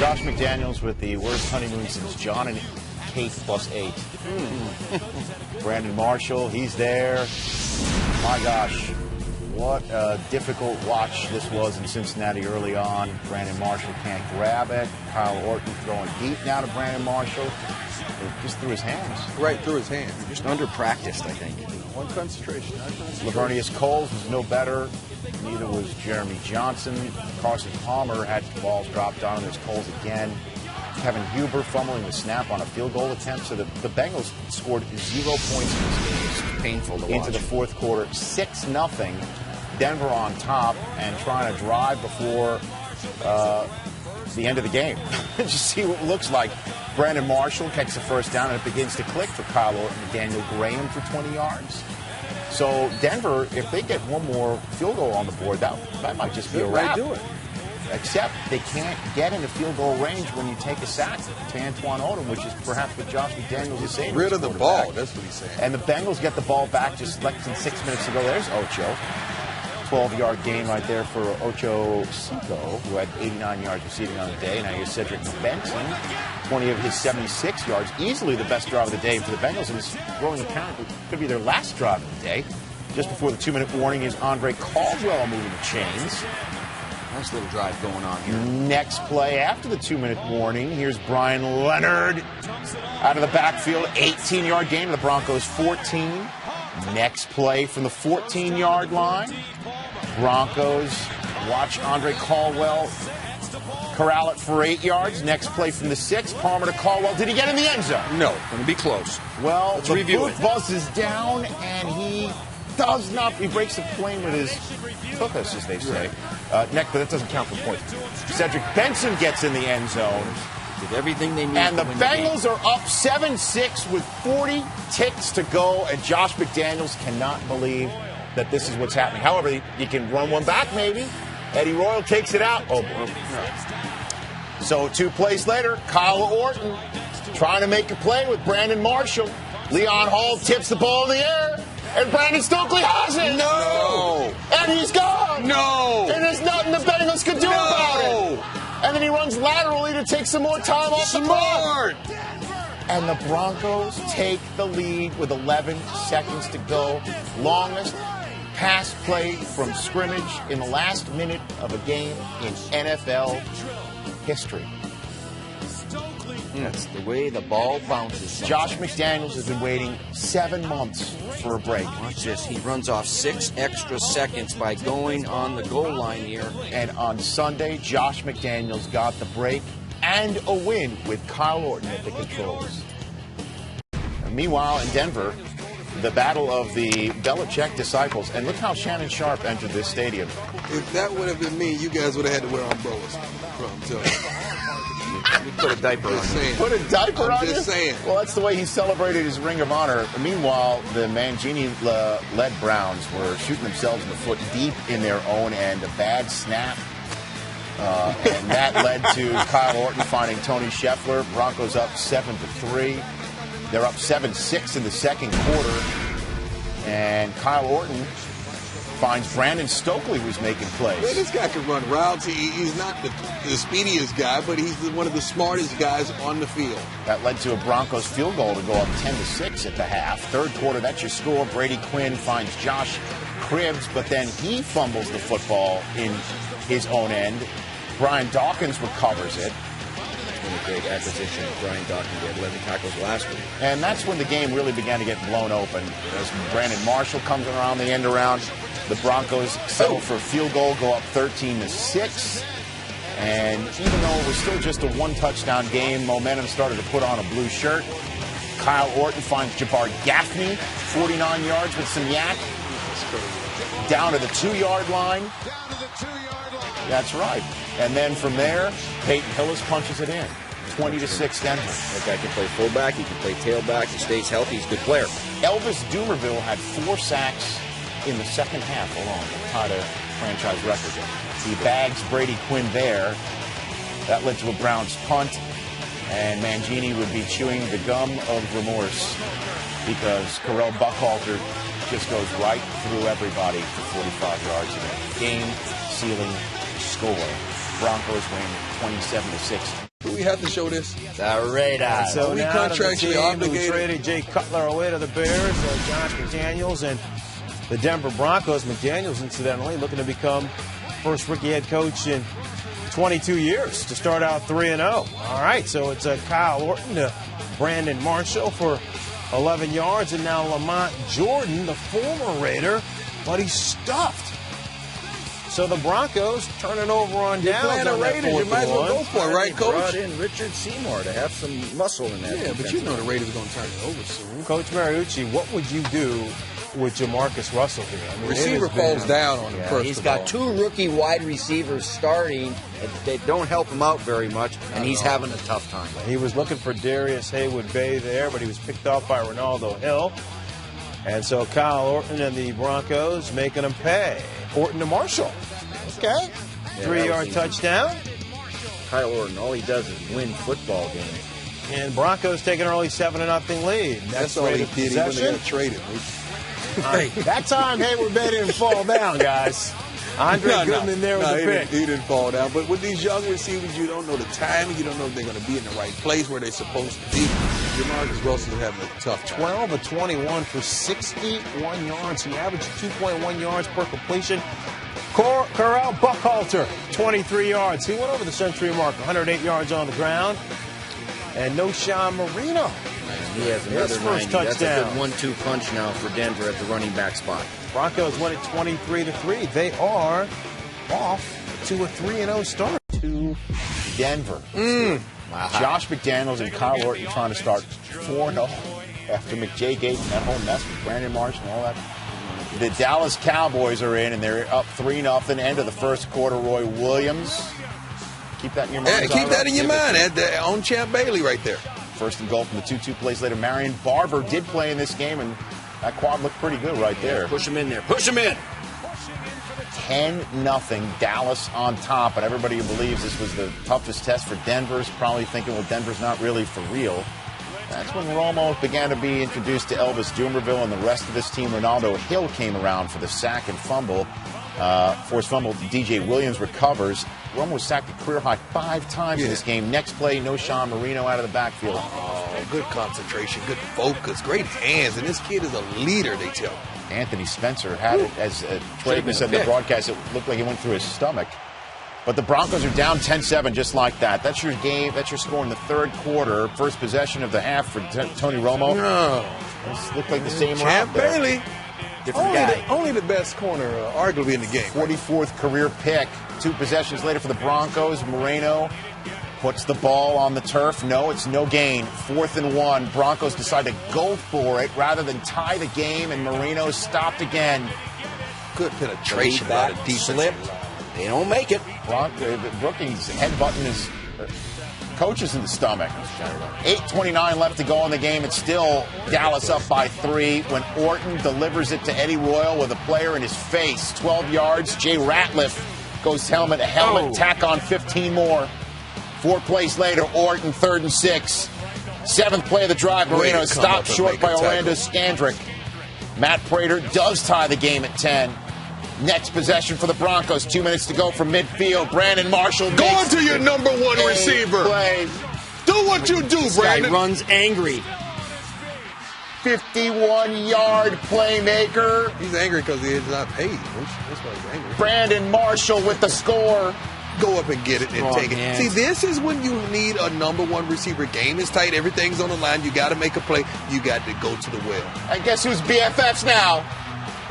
Josh McDaniels with the worst honeymoon since John and Kate +8. Brandon Marshall, he's there. My gosh, what a difficult watch this was in Cincinnati early on. Brandon Marshall can't grab it. Kyle Orton throwing deep now to Brandon Marshall. Just through his hands. Right through his hands. Just under-practiced, I think. One concentration. Lavernius Coles was no better. Neither was Jeremy Johnson. Carson Palmer had balls dropped on him. There's Coles again. Kevin Huber fumbling the snap on a field goal attempt. So the Bengals scored 0 points in this game. It's painful to watch. Into the fourth quarter. 6-0. Denver on top and trying to drive before the end of the game. Just see what it looks like. Brandon Marshall catches the first down, and it begins to click for Kyle Orton and Daniel Graham for 20 yards. So Denver, if they get one more field goal on the board, that might just be a wrap. Do it. Except they can't get into field goal range when you take a sack to Antoine Odom, which is perhaps what Josh McDaniels is saying. Rid of the ball, that's what he's saying. And the Bengals get the ball back just less than 6 minutes ago. There's Ocho. 12-yard gain right there for Ocho Cinco, who had 89 yards receiving on the day. Now here's Cedric Benson, 20 of his 76 yards. Easily the best drive of the day for the Bengals, and it's growing apparent it could be their last drive of the day. Just before the 2-minute warning is Andre Caldwell moving the chains. Nice little drive going on here. Next play after the 2-minute warning, here's Brian Leonard out of the backfield. 18-yard gain to the Broncos 14. Next play from the 14-yard line. Broncos watch Andre Caldwell corral it for 8 yards. Next play from the 6. Palmer to Caldwell. Did he get in the end zone? No, going to be close. Well, let's the review booth it. buzzes down, and he does not. He breaks the plane with his tuchus, as they say. Next, but that doesn't count for points. Cedric Benson gets in the end zone. Did everything they need. And the Bengals are up 7-6 with 40 ticks to go, and Josh McDaniels cannot believe that this is what's happening. However, you can run one back maybe. Eddie Royal takes it out. Oh, so 2 plays later, Kyle Orton trying to make a play with Brandon Marshall. Leon Hall tips the ball in the air, and Brandon Stokely has it. No. And he's gone. No. And there's nothing the Bengals can do about it. And then he runs laterally to take some more time off the clock. And the Broncos take the lead with 11 seconds to go. Longest pass play from scrimmage in the last minute of a game in NFL history. That's the way the ball bounces. Sometimes. Josh McDaniels has been waiting 7 months for a break. Watch this. He runs off 6 extra seconds by going on the goal line here. And on Sunday, Josh McDaniels got the break and a win with Kyle Orton at the controls. And meanwhile, in Denver, the battle of the Belichick disciples. And look how Shannon Sharp entered this stadium. If that would have been me, you guys would have had to wear umbrellas. You put a diaper on you. Put a diaper on you? I'm just saying. Well, that's the way he celebrated his Ring of Honor. Meanwhile, the Mangini-led Browns were shooting themselves in the foot deep in their own end. A bad snap. And that led to Kyle Orton finding Tony Scheffler. Broncos up 7-3. They're up 7-6 in the second quarter. And Kyle Orton finds Brandon Stokely, who's making plays. Man, this guy can run routes. He's not the speediest guy, but he's one of the smartest guys on the field. That led to a Broncos field goal to go up 10-6 at the half. Third quarter, that's your score. Brady Quinn finds Josh Cribbs, but then he fumbles the football in his own end. Brian Dawkins recovers it. Been a great acquisition. Brian Dawkins had 11 tackles last week. And that's when the game really began to get blown open. As Brandon Marshall comes around the end around, the Broncos settle for a field goal, go up 13-6. And even though it was still just a one-touchdown game, momentum started to put on a blue shirt. Kyle Orton finds Jabbar Gaffney, 49 yards with some yak. Down to the 2-yard line. That's right. And then from there, Peyton Hillis punches it in. 20-6 Denver. That guy can play fullback. He can play tailback. He stays healthy. He's a good player. Elvis Dumerville had 4 sacks in the second half alone. Tied a franchise record. He bags Brady Quinn there. That led to a Browns punt. And Mangini would be chewing the gum of remorse because Corell Buckhalter just goes right through everybody for 45 yards in a game-sealing score. Broncos win 27-6. Do we have to show this? The radar. So we now to the contractually team who obligated? traded Jay Cutler away to the Bears, Josh McDaniels, and the Denver Broncos. McDaniels, incidentally, looking to become first rookie head coach in 22 years to start out 3-0. All right, so it's Kyle Orton to Brandon Marshall for 11 yards, and now Lamont Jordan, the former Raider, but he's stuffed. So the Broncos turn it over on downs. Playing the on that Raiders, you might as well go 4th for it, right, They brought Coach? in Richard Seymour to have some muscle in that. Yeah, but you know the Raiders are going to turn it over soon. Coach Mariucci, what would you do with Jamarcus Russell here? I mean, Receiver it has been- falls down on him first He's of got all. 2 rookie wide receivers starting. They don't help him out very much, and he's having a tough time. He was looking for Darius Haywood-Bay there, but he was picked off by Ronaldo Hill. And so Kyle Orton and the Broncos making him pay. Orton to Marshall. Okay. Yeah, 3-yard that was easy. touchdown. Kyle Orton, all he does is win football games. And Broncos take an early 7-0 lead. That's all he Raiders did. He went possession. and traded. That time, Haywood-Bay didn't fall down, guys. Andre Goodman there with the pick. He didn't fall down. But with these young receivers, you don't know the timing. You don't know if they're going to be in the right place where they're supposed to be. Jamarcus Russell is having a tough time. 12 of 21 for 61 yards. He averaged 2.1 yards per completion. Corral Buckhalter, 23 yards. He went over the century mark, 108 yards on the ground. And no Sean Marino. He has another His 90. first That's a touchdown. good 1-2 punch now for Denver at the running back spot. Broncos win it 23-3. They are off to a 3-0 start. To Denver. Wow. Josh McDaniels and Kyle Orton trying to start 4-0 after McJay Gate and that whole mess with Brandon Marshall and all that. The Dallas Cowboys are in, and they're up 3-0. End of the first quarter. Roy Williams. Keep that in your mind. Yeah, keep that in your mind. On Champ Bailey right there. First and goal from the 2-2 plays later. Marion Barber did play in this game, and that quad looked pretty good right there. Push him in there. Push him in. 10-0 Dallas on top, and everybody who believes this was the toughest test for Denver's probably thinking, well, Denver's not really for real. That's when Romo began to be introduced to Elvis Dumerville and the rest of this team. Ronaldo Hill came around for the sack and fumble. Forced fumble, DJ Williams recovers. Romo was sacked a career-high 5 times in this game. Next play, no Sean Marino out of the backfield. Oh, good concentration, good focus, great hands. And this kid is a leader, they tell me. Anthony Spencer had it, as Travis said in the broadcast, it looked like it went through his stomach. But the Broncos are down 10-7 just like that. That's your game. That's your score in the third quarter. First possession of the half for Tony Romo. No. This looked like the same Champ route there. Bailey. Different guy. Only the best corner, arguably, in the game. 44th career pick. 2 possessions later for the Broncos. Moreno puts the ball on the turf. No, it's no gain. 4th and 1. Broncos decide to go for it rather than tie the game, and Moreno stopped again. Good penetration Back, by the defense. slip. They don't make it. Brookings headbutting his coaches in the stomach. 8:29 left to go in the game. It's still Dallas up by 3 when Orton delivers it to Eddie Royal with a player in his face. 12 yards. Jay Ratliff goes helmet to helmet. Tack on 15 more. 4 plays later, Orton 3rd and 6. 7th play of the drive. Marino is stopped short by Orlando Scandrick. Matt Prater does tie the game at 10. Next possession for the Broncos. 2 minutes to go from midfield. Brandon Marshall Going to your number 1 receiver. Play. Do what you do, This guy Brandon. runs angry. 51-yard playmaker. He's angry because he is not paid. That's why he's angry. Brandon Marshall with the score. Go up and get it and Strong take it. hands. See, this is when you need a number 1 receiver. Game is tight. Everything's on the line. You got to make a play. You got to go to the well. And guess who's BFFs now?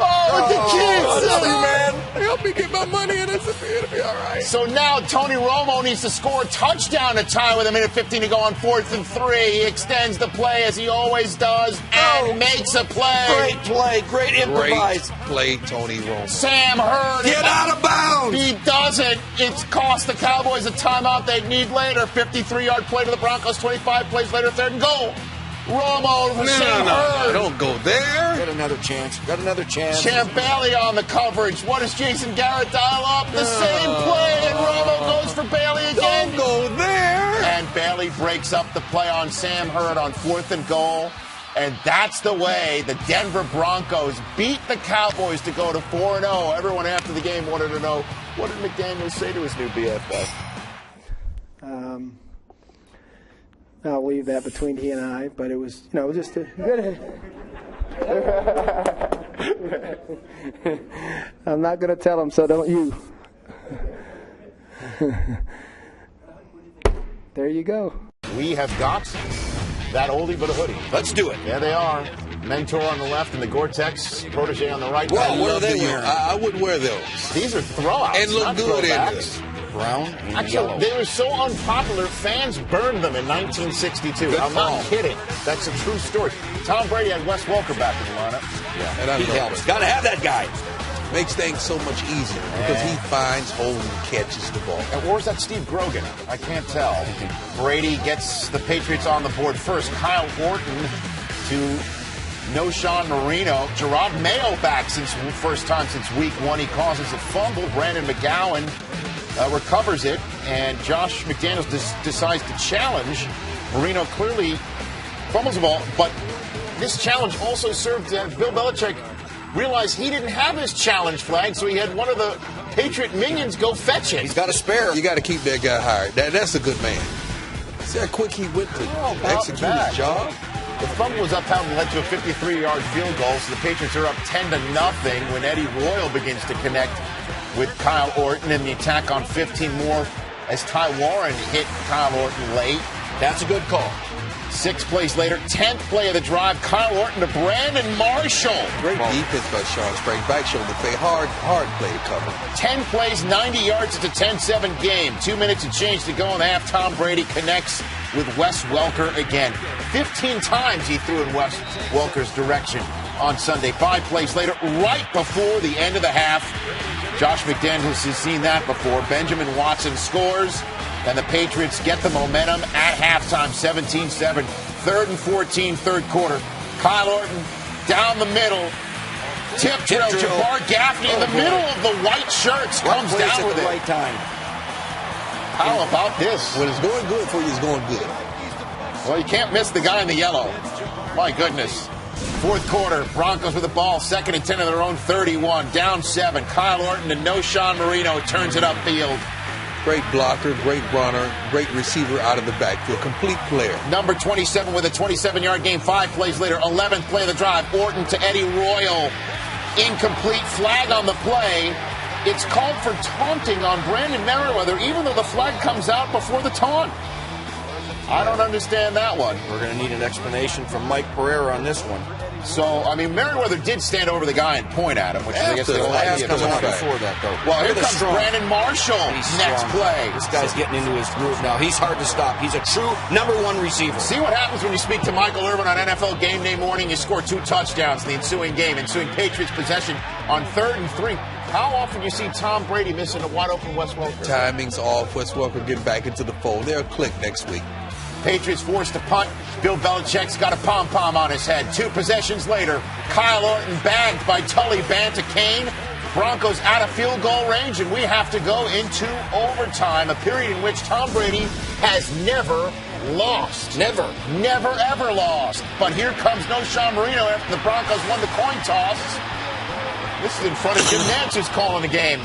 Oh, the kids. I love you, man. Help me get my money in this. It'll be all right. So now Tony Romo needs to score a touchdown to tie with 1:15 to go on 4th and 3. He extends the play as he always does and makes a play. Great play. Great improvise. Great play, Tony Romo. Sam Hurd. Get out of bounds. He doesn't. It's cost the Cowboys a timeout they need later. 53-yard play to the Broncos. 25 plays later, 3rd and goal. Romo for Sam Hurd. Don't go there. Got another chance. Got another chance. Champ Bailey on the coverage. What does Jason Garrett dial up? The same play, and Romo goes for Bailey again. Don't go there. And Bailey breaks up the play on Sam Hurd on 4th and goal. And that's the way the Denver Broncos beat the Cowboys to go to 4-0. Everyone after the game wanted to know, what did McDaniels say to his new BFF? I'll leave that between he and I, but it was, just a good. I'm not going to tell him, so don't you. There you go. We have got that oldie but a hoodie. Let's do it. There they are. Mentor on the left and the Gore-Tex protege on the right. Well, what are they wearing? I wouldn't wear those. These are throwouts. And look good in this. Brown and Actually, yellow. they were so unpopular, fans burned them in 1962. Good I'm call. not kidding. That's a true story. Tom Brady had Wes Welker back in the lineup. Yeah, And I he love helps. it. Got to have that guy. Makes things so much easier because he finds holes and catches the ball. And where's that Steve Grogan? I can't tell. Brady gets the Patriots on the board first. Kyle Orton to Noshawn Marino. Gerard Mayo back since first time since week 1. He causes a fumble. Brandon McGowan recovers it, and Josh McDaniels decides to challenge. Marino clearly fumbles the ball, but this challenge also served Bill Belichick realized he didn't have his challenge flag, so he had one of the Patriot minions go fetch it. He's got a spare. You got to keep that guy hired. That's a good man. See how quick he went to execute his job? The fumble was upheld and led to a 53-yard field goal, so the Patriots are up 10-0 when Eddie Royal begins to connect with Kyle Orton, and the attack on 15 more as Ty Warren hit Kyle Orton late. That's a good call. 6 plays later, 10th play of the drive, Kyle Orton to Brandon Marshall. Great defense by Sean Sprague. Back shoulder play. Hard play to cover. 10 plays, 90 yards. It's a 10-7 game. 2 minutes and change to go in the half. Tom Brady connects with Wes Welker again. 15 times he threw in Wes Welker's direction on Sunday. 5 plays later, right before the end of the half, Josh McDaniels has seen that before. Benjamin Watson scores, and the Patriots get the momentum at halftime, 17-7. 3rd and 14, third quarter. Kyle Orton down the middle. Tip drill. Jabbar Gaffney in the middle of the white shirts comes down with it. Right time. How about this? When it's going good for you, it's going good. Well, you can't miss the guy in the yellow. My goodness. 4th quarter, Broncos with the ball, 2nd and 10 of their own 31, down 7. Kyle Orton to Noshawn Marino turns it upfield. Great blocker, great runner, great receiver out of the backfield. Complete player. Number 27 with a 27-yard gain. 5 plays later, 11th play of the drive. Orton to Eddie Royal. Incomplete, flag on the play. It's called for taunting on Brandon Merriweather, even though the flag comes out before the taunt. I don't understand that one. We're going to need an explanation from Mike Pereira on this one. So, I mean, Merriweather did stand over the guy and point at him, which is, I guess, the whole idea. Comes on before that, though. Well, here Look at comes the strong. Brandon Marshall. Next play. This guy's getting into his groove now. He's hard to stop. He's a true number 1 receiver. See what happens when you speak to Michael Irvin on NFL Game Day morning. You score 2 touchdowns in the ensuing game. Ensuing Patriots possession on 3rd and 3. How often do you see Tom Brady missing a wide-open Wes Welker? Timing's off. Wes Welker getting back into the fold. They'll click next week. Patriots forced to punt. Bill Belichick's got a pom-pom on his head. 2 possessions later, Kyle Orton bagged by Tully Banta-Kane. Broncos out of field goal range, and we have to go into overtime, a period in which Tom Brady has never lost. Never, ever lost. But here comes Noshawn Marino after the Broncos won the coin toss. This is in front of Jim Nantz, who's calling the game.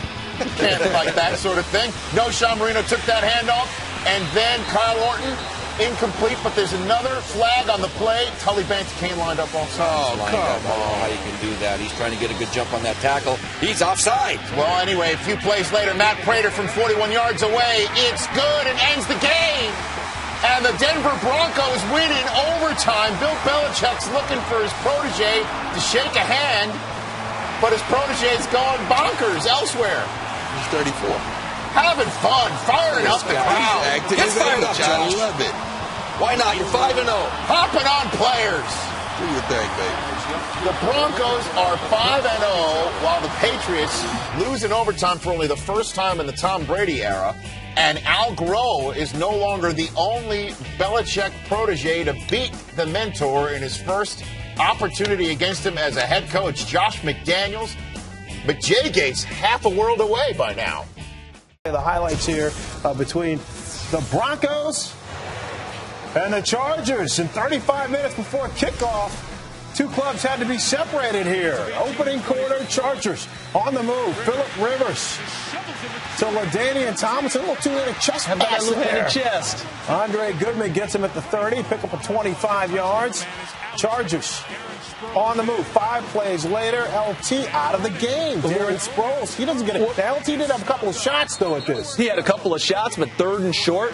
Can't fight that sort of thing. Noshawn Marino took that handoff, and then Kyle Orton. Incomplete, but there's another flag on the play. Tully Banta-Kane lined up offside. Oh, come I don't know how you can do that. He's trying to get a good jump on that tackle. He's offside. Well, anyway, a few plays later, Matt Prater from 41 yards away. It's good and ends the game. And the Denver Broncos win in overtime. Bill Belichick's looking for his protege to shake a hand, but his protege's going bonkers elsewhere. He's 34. Having fun, firing up the crowd. Acting Gets his fired age. up, I Josh. love it. Why not? You're 5-0. Hopping on players. Do your thing, baby. The Broncos are 5-0, while the Patriots lose in overtime for only the first time in the Tom Brady era. And Al Groh is no longer the only Belichick protege to beat the mentor in his first opportunity against him as a head coach. Josh McDaniels. McJaygate's half a world away by now. The highlights here between the Broncos And the Chargers, in 35 minutes before kickoff, two clubs had to be separated here. Opening quarter, Chargers on the move. Phillip Rivers to LaDainian Thomas. A little two-handed chest pass there. Chest. Andre Goodman gets him at the 30, pick up a 25 yards. Chargers on the move. 5 plays later, LT out of the game. Darren Sproles, he doesn't get it. LT did have a couple of shots, though, at this. He had a couple of shots, but 3rd and short.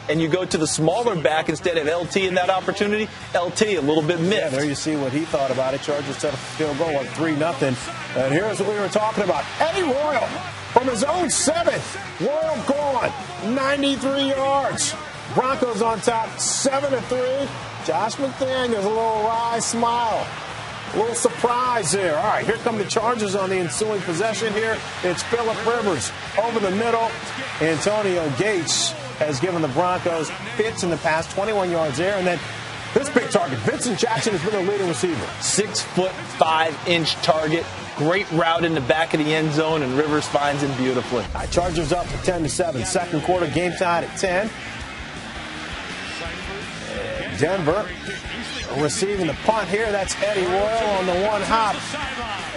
And you go to the smaller back instead of LT in that opportunity. LT a little bit missed. Yeah, there you see what he thought about it. Chargers set a field goal at 3-0. And here's what we were talking about. Eddie Royal from his own 7. Royal gone. 93 yards. Broncos on top, 7-3. Josh McDaniels, a little wry smile. A little surprise there. All right, here come the Chargers on the ensuing possession here. It's Phillip Rivers over the middle. Antonio Gates has given the Broncos fits in the past, 21 yards there. And then this big target, Vincent Jackson has been their leading receiver. 6'5" target. Great route in the back of the end zone, and Rivers finds him beautifully. All right, Chargers up to 10-7. Second quarter, game tied at 10. And Denver receiving the punt here. That's Eddie Royal on the one hop.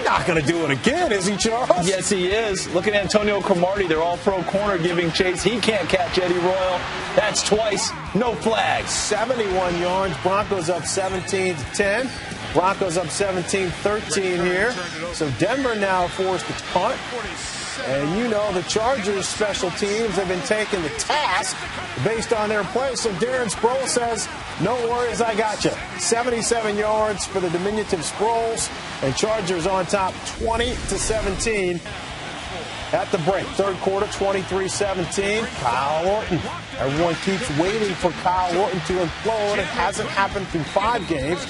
Not going to do it again, is he, Charles? Yes, he is. Look at Antonio Cromartie, their all-pro corner, giving chase. He can't catch Eddie Royal. That's twice. No flags. 71 yards. Broncos up 17-10. Broncos up 17-13 here. So Denver now forced to punt. And you know the Chargers special teams have been taking the task based on their play. So Darren Sproles says, no worries, I got you. 77 yards for the diminutive Sproles. And Chargers on top 20-17 at the break. Third quarter, 23-17. Kyle Orton. Everyone keeps waiting for Kyle Orton to implode. It hasn't happened through 5 games.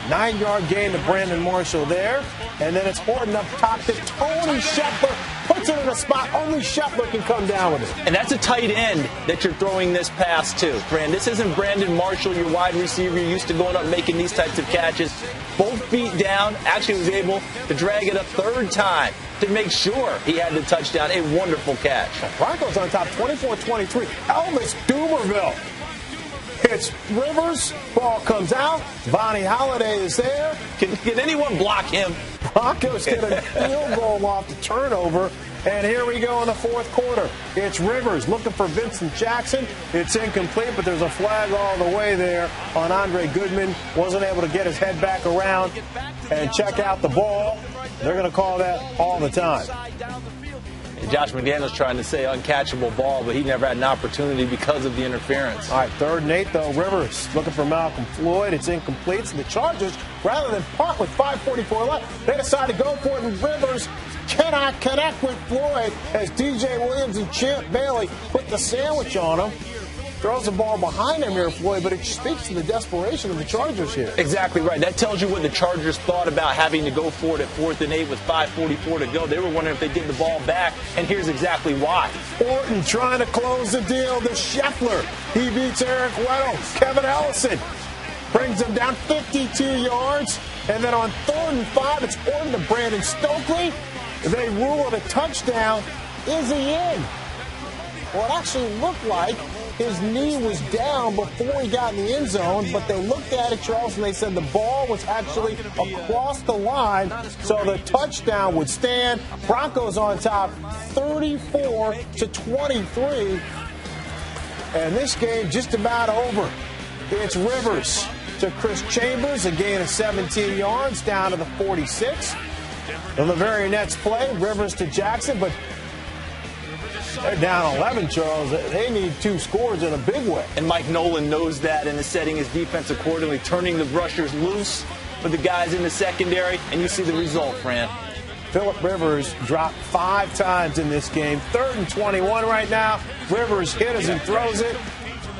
9-yard gain to Brandon Marshall there. And then it's Horton up top to Tony Shepler. Puts it in a spot only Shepler can come down with it. And that's a tight end that you're throwing this pass to, Brand. This isn't Brandon Marshall, your wide receiver. You're used to going up making these types of catches. Both feet down. Actually was able to drag it a 3rd time to make sure he had the touchdown. A wonderful catch. Broncos on top 24-23. Elvis Dumerville. It's Rivers. Ball comes out. Vonnie Holiday is there. Can anyone block him? Broncos get a field goal off the turnover. And here we go in the fourth quarter. It's Rivers looking for Vincent Jackson. It's incomplete, but there's a flag all the way there on Andre Goodman. Wasn't able to get his head back around and check out the ball. They're going to call that all the time. Josh McDaniels trying to say uncatchable ball, but he never had an opportunity because of the interference. All right, 3rd and 8, though. Rivers looking for Malcolm Floyd. It's incomplete. So the Chargers, rather than punt with 5:44 left, they decide to go for it, and Rivers cannot connect with Floyd as DJ Williams and Champ Bailey put the sandwich on him. Throws the ball behind him here, Floyd, but it speaks to the desperation of the Chargers here. Exactly right. That tells you what the Chargers thought about having to go for it at 4th and 8 with 5:44 to go. They were wondering if they get the ball back, and here's exactly why. Orton trying to close the deal to Scheffler. He beats Eric Weddle. Kevin Ellison brings him down 52 yards. And then on 3rd and 5, it's Orton to Brandon Stokely. They rule it a touchdown. Is he in? Well, it actually looked like his knee was down before he got in the end zone, but they looked at it, Charles, and they said the ball was actually across the line, so the touchdown would stand. Broncos on top 34-23, and this game just about over. It's Rivers to Chris Chambers, a gain of 17 yards down to the 46. On the very next play, Rivers to Jackson, but they're down 11, Charles. They need 2 scores in a big way. And Mike Nolan knows that and is setting his defense accordingly, turning the rushers loose with the guys in the secondary, and you see the result, Fran. Phillip Rivers dropped 5 times in this game. 3rd and 21 right now. Rivers hits and throws it,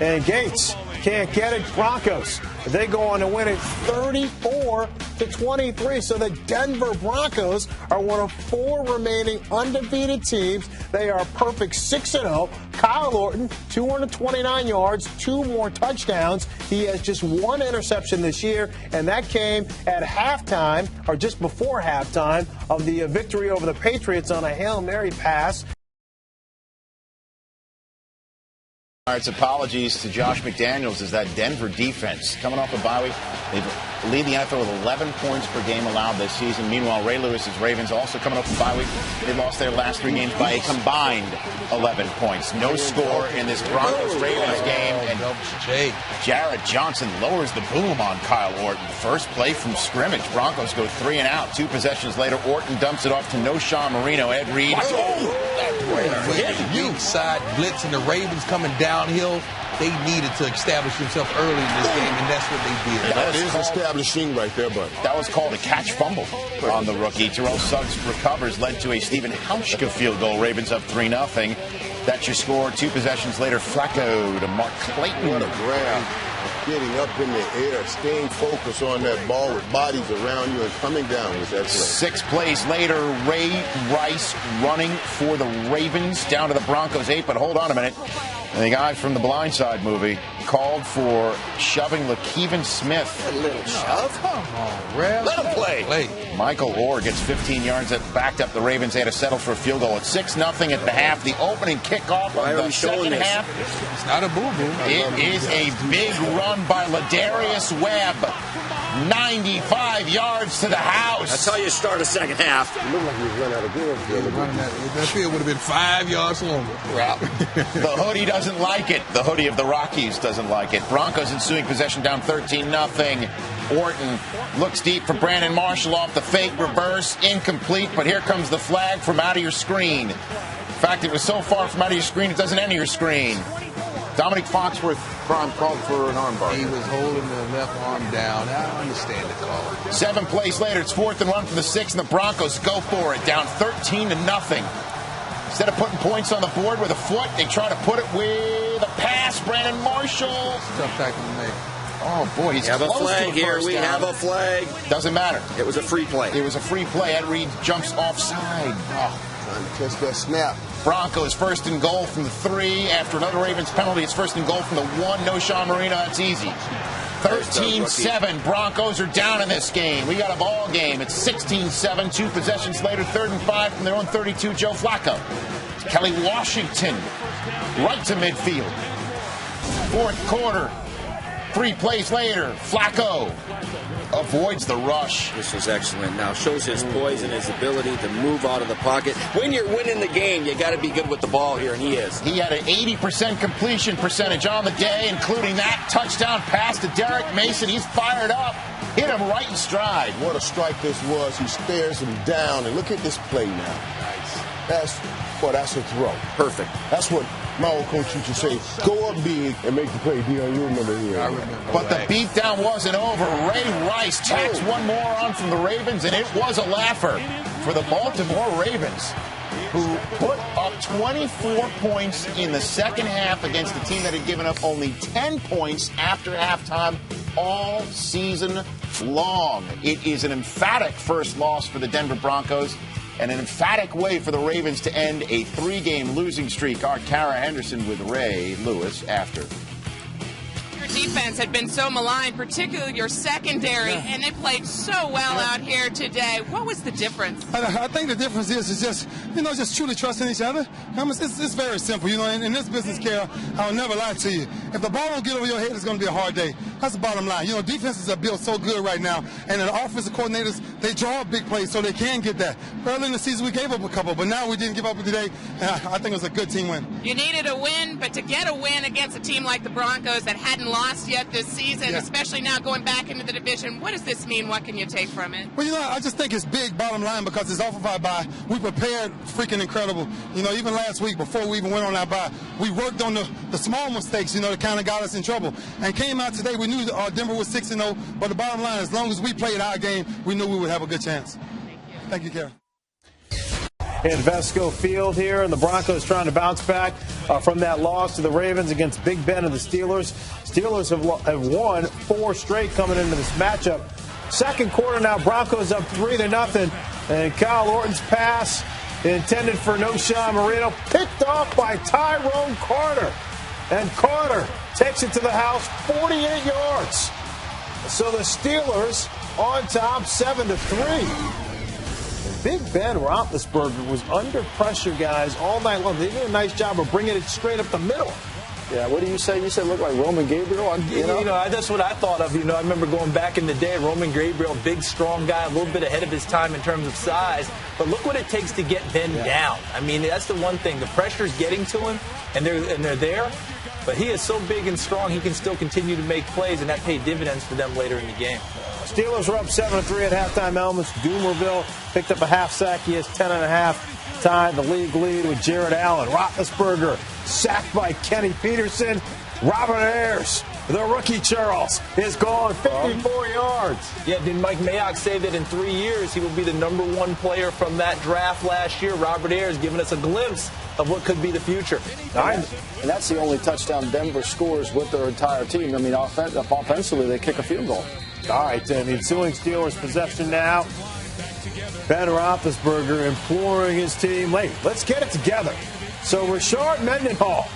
and Gates can't get it. Broncos, they go on to win it 34-23. So the Denver Broncos are one of 4 remaining undefeated teams. They are perfect 6-0. Kyle Orton, 229 yards, 2 more touchdowns. He has just 1 interception this year, and that came at halftime, or just before halftime, of the victory over the Patriots on a Hail Mary pass. It's apologies to Josh McDaniels as that Denver defense coming off a bye week. They lead the NFL with 11 points per game allowed this season. Meanwhile, Ray Lewis's Ravens also coming off a bye week. They lost their last 3 games by a combined 11 points. No score in this Broncos-Ravens game. And Jared Johnson lowers the boom on Kyle Orton. First play from scrimmage. Broncos go 3 and out. 2 possessions later, Orton dumps it off to Noshawn Marino. Ed Reed. Weak side blitz and the Ravens coming downhill. They needed to establish themselves early in this game, and that's what they did. That is establishing right there, but that was called a catch fumble on the rookie. Terrell Suggs recovers, led to a Stephen Hauschka field goal. Ravens up 3-0. That's your score. 2 possessions later, Flacco to Mark Clayton. What a grab. Getting up in the air, staying focused on that ball with bodies around you and coming down with that play. 6 plays later, Ray Rice running for the Ravens down to the Broncos 8. But hold on a minute. The guy from the Blind Side movie called for shoving LaKeven Smith. A little shove? Come on, Rev. Let him play. Michael Orr gets 15 yards that backed up the Ravens. They had to settle for a field goal. It's 6-0 at the half. The opening kickoff of the second half. It's not a boo-boo. It is a big run by Ladarius Webb. 95 yards to the house. That's how you start a second half. It looked like he was running out of field. That field would have been 5 yards longer. The hoodie doesn't like it. The hoodie of the Rockies doesn't like it. Broncos ensuing possession down 13-0. Orton looks deep for Brandon Marshall off the fake reverse. Incomplete, but here comes the flag from out of your screen. In fact, it was so far from out of your screen, it doesn't enter your screen. Dominic Foxworth called for an armbar. He was holding the left arm down. I understand the call. 7 plays later, it's 4th and run from the 6, and the Broncos go for it, down 13-0. Instead of putting points on the board with a foot, they try to put it with a pass. Brandon Marshall. Tough tackle to make. Oh, boy, he's close to a flag here. We have a flag. Doesn't matter. It was a free play. It was a free play. Ed Reed jumps offside. Trying to catch that snap. Broncos 1st and goal from the 3. After another Ravens penalty, it's 1st and goal from the 1. Noshawn Marino, that's easy. 13-7. Broncos are down in this game. We got a ball game. It's 16-7. 2 possessions later, 3rd and 5 from their own 32. Joe Flacco. Kelly Washington right to midfield. 4th quarter. 3 plays later, Flacco avoids the rush. This was excellent. Now shows his poise and his ability to move out of the pocket. When you're winning the game, you got to be good with the ball here, and he is. He had an 80% completion percentage on the day, including that touchdown pass to Derek Mason. He's fired up. Hit him right in stride. What a strike this was. He stares him down, and look at this play now. That's a throw. Perfect. That's what my old coach used to say. Go up big and make the play. Dion, you remember here. I remember. But the beatdown wasn't over. Ray Rice tacks one more on from the Ravens, and it was a laugher for the Baltimore Ravens, who put up 24 points in the second half against a team that had given up only 10 points after halftime all season long. It is an emphatic first loss for the Denver Broncos, and an emphatic way for the Ravens to end a 3-game losing streak. Art Kara Henderson with Ray Lewis after. Your defense had been so maligned, particularly your secondary, and they played so well out here today. What was the difference? I think the difference is just truly trusting each other. It's very simple. In this business, Carol, I'll never lie to you. If the ball don't get over your head, it's going to be a hard day. That's the bottom line. Defenses are built so good right now, and the offensive coordinators, they draw up big plays so they can get that. Early in the season, we gave up a couple, but now we didn't give up today. I think it was a good team win. You needed a win, but to get a win against a team like the Broncos that hadn't lost yet this season, especially now going back into the division, what does this mean? What can you take from it? Well, I just think it's big bottom line because it's off of our bye. We prepared freaking incredible. Even last week before we even went on our bye, we worked on the small mistakes, that kind of got us in trouble. And came out today, we knew Denver was 6-0, but the bottom line, as long as we played our game, we knew we would have a good chance. Thank you, Karen. In Vesco Field here, and the Broncos trying to bounce back from that loss to the Ravens against Big Ben and the Steelers. Steelers have won 4 straight coming into this matchup. Second quarter now, Broncos up 3-0, and Kyle Orton's pass intended for Noshawn Marino, picked off by Tyrone Carter. And Carter takes it to the house, 48 yards. So the Steelers on top, 7-3. Big Ben Roethlisberger was under pressure, guys, all night long. They did a nice job of bringing it straight up the middle. Yeah, what do you say? You said look like Roman Gabriel? You know, that's what I thought of. You know, I remember going back in the day, Roman Gabriel, big, strong guy, a little bit ahead of his time in terms of size. But look what it takes to get Ben down. I mean, that's the one thing. The pressure's getting to him, and they're there. But he is so big and strong, he can still continue to make plays, and that paid dividends for them later in the game. Steelers are up 7-3 at halftime. Elvis Doomerville picked up a half sack. He has 10.5, tied the league lead with Jared Allen. Roethlisberger sacked by Kenny Peterson. Robert Ayers, the rookie Charles, is gone 54 yards. Yeah, did Mike Mayock say that in 3 years he will be the #1 player from that draft last year? Robert Ayers giving us a glimpse of what could be the future. And that's the only touchdown Denver scores with their entire team. I mean, offensively, they kick a field goal. All right, the ensuing Steelers possession now. Ben Roethlisberger imploring his team, hey, let's get it together. So Rashard Mendenhall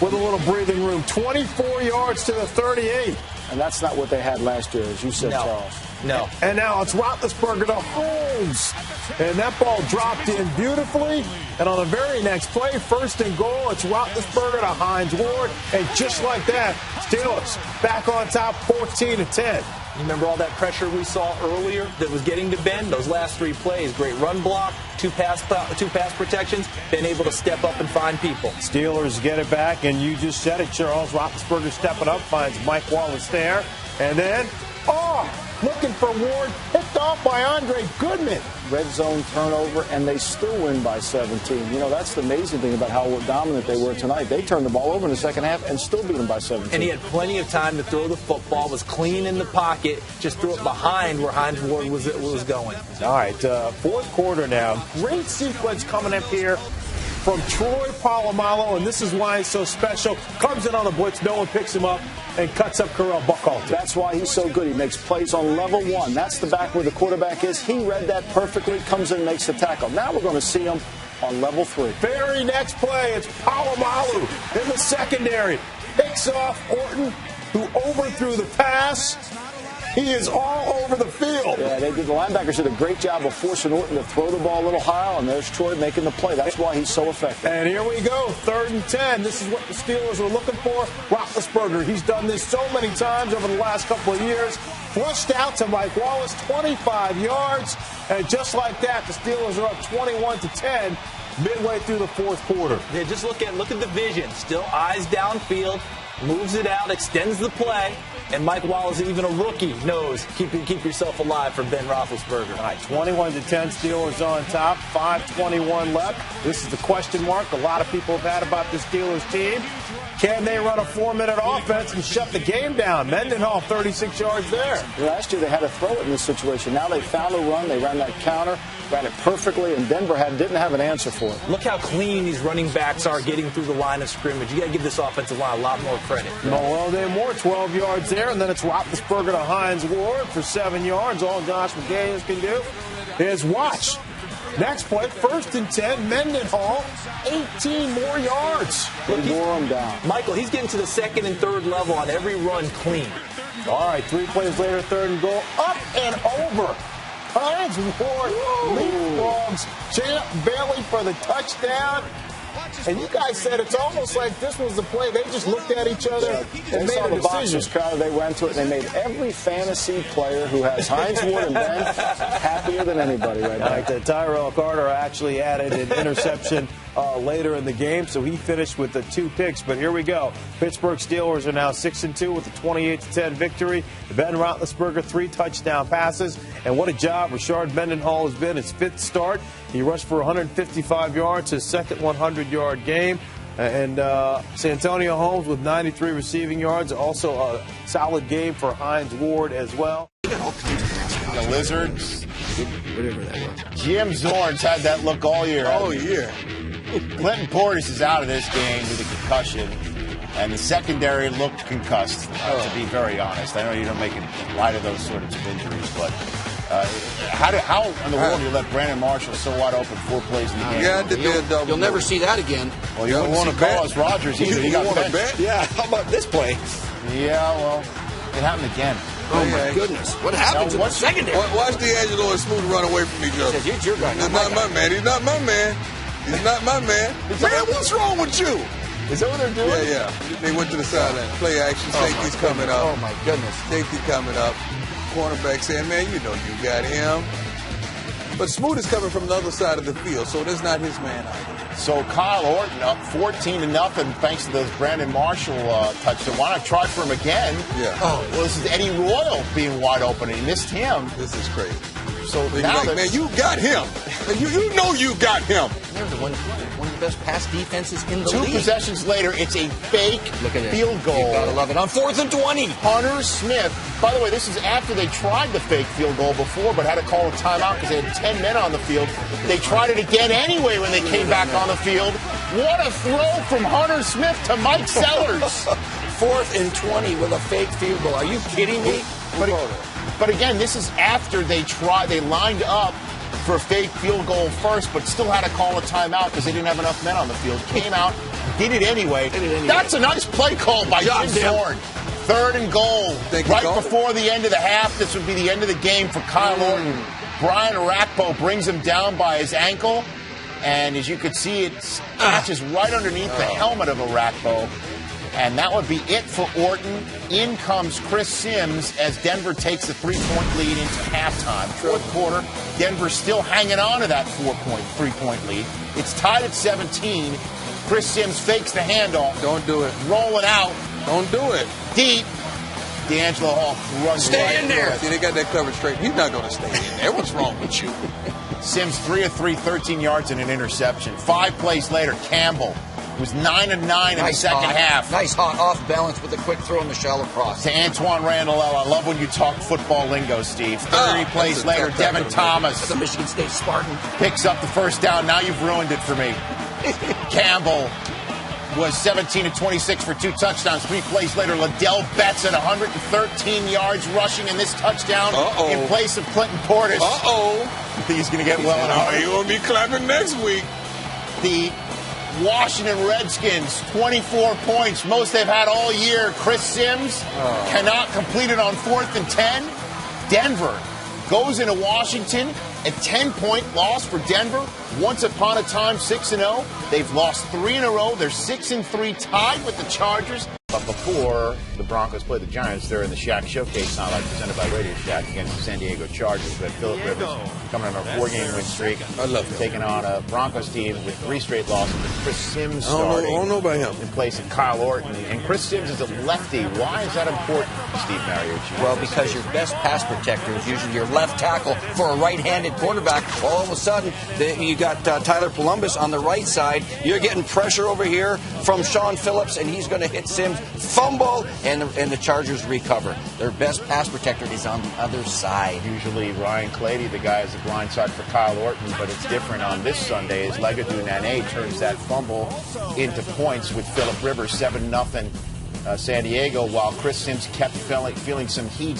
with a little breathing room, 24 yards to the 38. And that's not what they had last year, as you said, Charles. No. And now it's Roethlisberger to Holmes. And that ball dropped in beautifully. And on the very next play, 1st and goal, it's Roethlisberger to Hines Ward. And just like that, Steelers back on top 14-10. You remember all that pressure we saw earlier that was getting to Ben? Those last 3 plays, great run block, two pass protections, been able to step up and find people. Steelers get it back, and you just said it, Charles. Roethlisberger stepping up, finds Mike Wallace there. And then, looking for Ward, picked off by Andre Goodman. Red zone turnover, and they still win by 17. You know, that's the amazing thing about how dominant they were tonight. They turned the ball over in the second half and still beat them by 17. And he had plenty of time to throw the football, was clean in the pocket, just threw it behind where Hines Ward was going. All right, 4th quarter now. Great sequence coming up here from Troy Polamalu, and this is why he's so special. Comes in on the blitz, no one picks him up, and cuts up Carell Buckhalter. That's why he's so good. He makes plays on level 1. That's the back where the quarterback is. He read that perfectly, comes in, makes the tackle. Now we're going to see him on level 3. Very next play, it's Polamalu in the secondary. Picks off Orton, who overthrew the pass. He is all over the field. Yeah, the linebackers did a great job of forcing Orton to throw the ball a little higher, and there's Troy making the play. That's why he's so effective. And here we go, 3rd and 10. This is what the Steelers are looking for. Roethlisberger, he's done this so many times over the last couple of years. Flushed out to Mike Wallace, 25 yards. And just like that, the Steelers are up 21-10 midway through the 4th quarter. Yeah, just look at the vision. Still eyes downfield, moves it out, extends the play. And Mike Wallace, even a rookie, knows keep yourself alive for Ben Roethlisberger. All right, 21-10, Steelers on top, 5:21 left. This is the question mark a lot of people have had about the Steelers team. Can they run a 4-minute offense and shut the game down? Mendenhall, 36 yards there. Last year they had to throw it in this situation. Now they found a run. They ran that counter, ran it perfectly, and Denver didn't have an answer for it. Look how clean these running backs are getting through the line of scrimmage. You got to give this offensive line a lot more credit. Noel Moore, 12 yards there, and then it's Roethlisberger to Hines Ward for 7 yards. All Josh McDaniels can do is watch. Next play, 1st and 10, Mendenhall, 18 more yards. Look, wore him down. Michael, he's getting to the 2nd and 3rd level on every run clean. All right, 3 plays later, 3rd and goal, up and over. Hines Ward leapfrogs Champ Bailey for the touchdown. And you guys said it's almost like this was the play. They just looked at each other and made a decision. Crowd, they went to it, and they made every fantasy player who has Hines Ward and Ben happier than anybody right now. Like Tyrell Carter actually added an interception later in the game, so he finished with the 2 picks. But here we go. Pittsburgh Steelers are now 6-2 with a 28-10 victory. Ben Roethlisberger, 3 touchdown passes. And what a job Rashard Mendenhall has been. His 5th start. He rushed for 155 yards, his 2nd 100-yard game. And Santonio Holmes with 93 receiving yards. Also a solid game for Hines Ward as well. The Lizards. Whatever that was. Jim Zorn's had that look all year. Oh, yeah. Clinton Portis is out of this game with a concussion, and the secondary looked concussed, to be very honest. I know you don't make light of those sorts of injuries, but how in the world do you let Brandon Marshall so wide open 4 plays in the game? Yeah, to be a double. You'll never see that again. Well, you wouldn't want to call us Rodgers either. You want to bet? Yeah, how about this play? Yeah, well, it happened again. Oh, my goodness. What happened to the secondary? Watch D'Angelo and Smooth run away from each other. He's your guy. He's not my man. He's not my man. He's not my man. Man, what's wrong with you? Is that what they're doing? Yeah. They went to the sideline. Play action. Safety's coming up. Oh, my goodness. Safety coming up. Cornerback saying, man, you know you got him. But Smoot is coming from the other side of the field, so that's not his man either. So Kyle Orton up 14-0 thanks to those Brandon Marshall touchdowns. Why not try for him again? Yeah. Oh, well, this is Eddie Royal being wide open, and he missed him. This is crazy. So now like, man, you got him. And you know you got him. They're one of the best pass defenses in the league. 2 possessions later, it's a fake field goal. You gotta love it. On 4th and 20. Hunter Smith. By the way, this is after they tried the fake field goal before, but had to call a timeout because they had 10 men on the field. They tried it again anyway when they came back on the field. What a throw from Hunter Smith to Mike Sellers. 4th and 20 with a fake field goal. Are you kidding me? But again, this is after they lined up for a fake field goal first, but still had to call a timeout because they didn't have enough men on the field. Came out, did it anyway. That's a nice play call by Jim Zorn. 3rd and goal. Right before the end of the half, this would be the end of the game for Kyle Orton. Brian Arakpo brings him down by his ankle, and as you could see, it catches right underneath the helmet of Arakpo. And that would be it for Orton. In comes Chris Sims as Denver takes the 3-point lead into halftime. 4th quarter, Denver still hanging on to that 3-point lead. It's tied at 17. Chris Sims fakes the handoff. Don't do it. Rolling out. Don't do it. Deep. D'Angelo Hall runs Stay in there. See, they got that coverage straight. He's not going to stay in there. What's wrong with you? Sims 3 of 3, 13 yards and an interception. 5 plays later, Campbell was 9 of 9 in the second half. Nice hot off balance with a quick throw in the shallow cross. To Antoine Randall. I love when you talk football lingo, Steve. 30 plays later, Devin Thomas. The Michigan State Spartan. Picks up the first down. Now you've ruined it for me. Campbell was 17 of 26 for 2 touchdowns. 3 plays later, Liddell Betts at 113 yards rushing in this touchdown in place of Clinton Portis. I think he's going to get well enough. He will be clapping next week. The Washington Redskins, 24 points, most they've had all year. Chris Sims cannot complete it on 4th and 10. Denver goes into Washington. A 10-point loss for Denver. Once upon a time, 6-0. They've lost 3 in a row. They're 6-3, tied with the Chargers. But before the Broncos play the Giants, they're in the Shack Showcase highlight presented by Radio Shack against the San Diego Chargers. But Phillip Rivers coming on a 4-game win streak. I love it. Taking on a Broncos team with 3 straight losses. With Chris Sims starting. I don't know about him. In place of Kyle Orton. And Chris Sims is a lefty. Why is that important, Steve Mariucci? Well, because your best pass protector is usually your left tackle for a right-handed quarterback. All of a sudden, you got Tyler Columbus on the right side. You're getting pressure over here from Sean Phillips, and he's going to hit Sims. Fumble, and the Chargers recover. Their best pass protector is on the other side. Usually Ryan Clady, the guy, is the blind side for Kyle Orton, but it's different on this Sunday as Legadou Nane turns that fumble into points with Phillip Rivers, 7-0 San Diego, while Chris Sims kept feeling some heat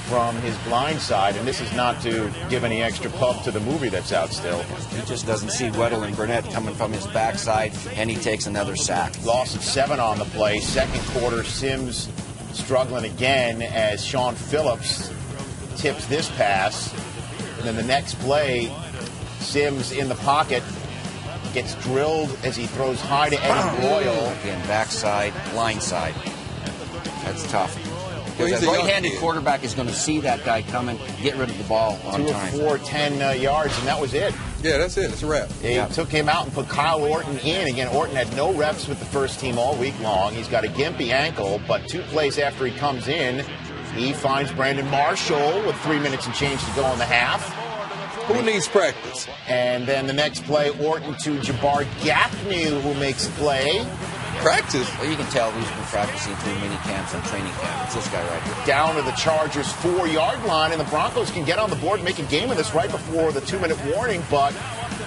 from his blind side, and this is not to give any extra puff to the movie that's out still. He just doesn't see Weddle and Burnett coming from his backside, and he takes another sack. Loss of 7 on the play. Second quarter, Sims struggling again as Sean Phillips tips this pass. And then the next play, Sims in the pocket, gets drilled as he throws high to Eddie Royal. Again, backside, blind side. That's tough. Well, the right-handed quarterback is going to see that guy coming, get rid of the ball on 2 time. of 4, 10 yards, and that was it. Yeah, that's it. It's a wrap. They took him out and put Kyle Orton in. Again, Orton had no reps with the first team all week long. He's got a gimpy ankle, but 2 plays after he comes in, he finds Brandon Marshall with 3 minutes and change to go in the half. Who needs practice? And then the next play, Orton to Jabbar Gaffney, who makes a play. Practice? Well, you can tell he's been practicing through mini camps and training camp. It's this guy right here. Down to the Chargers' 4-yard line, and the Broncos can get on the board and make a game of this right before the 2-minute warning, but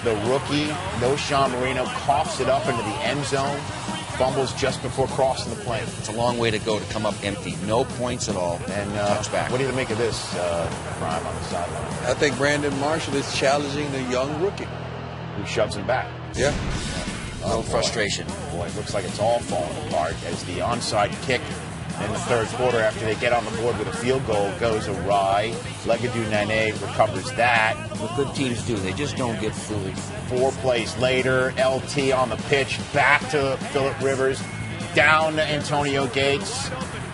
the rookie, Noshawn Marino, coughs it up into the end zone, fumbles just before crossing the plane. It's a long way to go to come up empty. No points at all. And touchback. What do you make of this, Prime, on the sideline? I think Brandon Marshall is challenging the young rookie. Who shoves him back. Yeah. No frustration. Boy, it looks like it's all falling apart as the onside kick in the third quarter after they get on the board with a field goal goes awry. Legadou Nene recovers that. What good teams do, they just don't get fooled. 4 plays later, LT on the pitch, back to Phillip Rivers, down to Antonio Gates,